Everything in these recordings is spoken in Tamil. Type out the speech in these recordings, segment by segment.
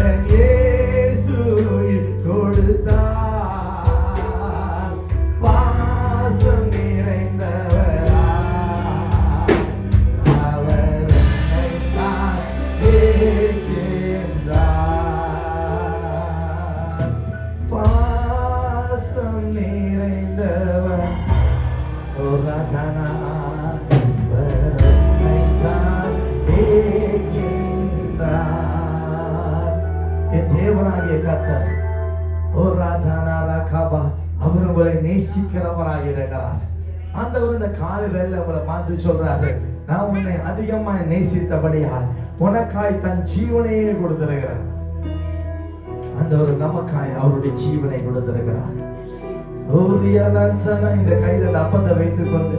குமாரன் இயேசு கொடுத்தார். பாசம் நிறைந்தவரா அவர் என்னைத்தான் ஏற்கின்றார். பாசம் நிறைந்தவர் என் தேவனாகிய கர்த்தர் அவர் உங்களை நேசிக்கிறவராக இருக்கிறார். ஆண்டவர் இந்த காலை வேலை உங்களை பார்த்து சொல்றாரு, நான் உன்னை அதிகமாய் நேசித்தபடியால் உனக்காய் தன் ஜீவனையே கொடுத்திருக்கிறார். ஆண்டவர் நமக்காய் அவருடைய ஜீவனை கொடுத்திருக்கிறார். இந்த கையில அப்பத்தை வைத்துக் கொண்டு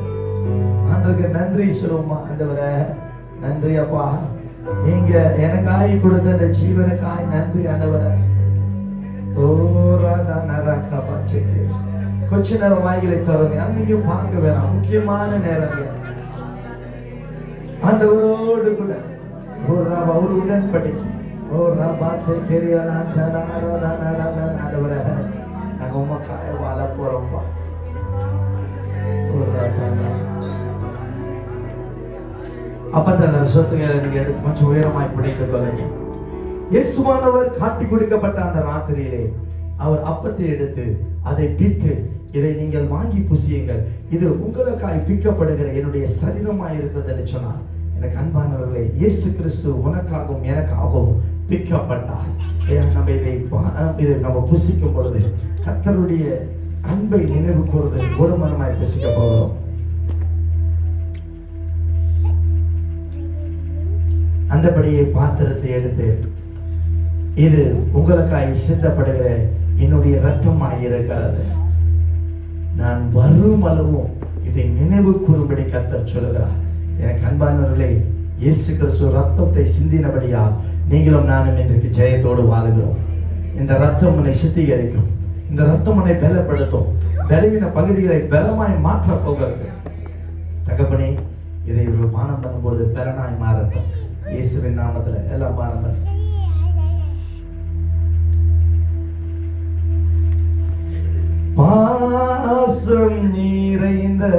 ஆண்டவருக்கு நன்றி சொல்லுவோமா. ஆண்டவரே நன்றி அப்பா, நீங்க எனக்காய் கொடுத்த அந்த ஜீவனுக்காய் நன்றி ஆண்டவரே. கொஞ்ச நேரம் வாய்களை தருங்க, அங்கேயும் பார்க்க வேணாம், முக்கியமான நேரங்க ஆண்டவரோடு கூட ஒரு உடன்படிக்கை ஆண்டவரே நாங்க உமக்காய வாழ போறோம்ப்பா. அப்பத்த அந்த சொத்துக்களை நீங்க எடுத்து கொஞ்சம் உயரமாய் பிடிக்க தொலைங்க. இயேசுவானவர் காட்டி கொடுக்கப்பட்ட அந்த ராத்திரியிலே அவர் அப்பத்தை எடுத்து அதை பிட்டு, இதை நீங்கள் வாங்கி புசியுங்கள், இது உங்களுக்காய் பிக்கப்படுகிற என்னுடைய சரீரமாய் இருக்கிறது என்று சொன்னார். எனக்கு அன்பானவர்களே, இயேசு கிறிஸ்து உனக்காகவும் எனக்காகவும் பிக்கப்பட்டார். நம்ம இதை நம்ம புசிக்கும் பொழுது கர்த்தருடைய அன்பை நினைவு கூர்ந்து ஒரு மனமாய் புசிக்க போகிறோம். அந்தபடியே பாத்திரத்தை எடுத்து, இது உங்களுக்காய் சிந்தப்படுகிற என்னுடைய இரத்தமாய் இருக்கிறது, நான் வரும் அளவும் இதை நினைவு கூறும்படி கர்த்தர் சொல்லுகிறார். எனக்கு அன்பானவர்களே, இயேசு கிறிஸ்து ரத்தத்தை சிந்தினபடியா நீங்களும் நானும் இன்றைக்கு ஜெயத்தோடு வாழுகிறோம். இந்த ரத்தம் உன்னை சுத்திகரிக்கும், இந்த ரத்தம் உன்னை பலப்படுத்தும், பலவீன பகுதிகளை பலமாய் மாற்ற போகிறது. தகப்பனே, இதை இவர்கள் பானம் பண்ணும்பொழுது பலனாய் மாறட்டும். இயேசுவின் நாமத்துல எல்லாம் பானம் பண்ண. பாசம் நிறைந்தவராய்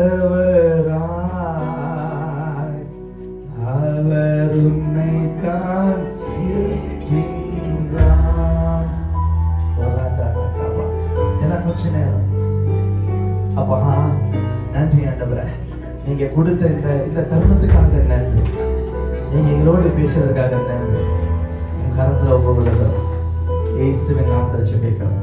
அவர் உன்னைத்தான் இருக்கின்றார். எல்லாம் கொஞ்ச நேரம் அப்பா நன்றி ஆண்டவரே, நீங்க கொடுத்த இந்த தருணத்துக்காக நன்றி, நீங்க எங்களோடு பேசுறதுக்காக நன்றி. உங்க கரத்துல ஒப்பு கொடுக்கிறோம். இயேசுவின் நாமத்தில் ஜெபிக்கிறோம்.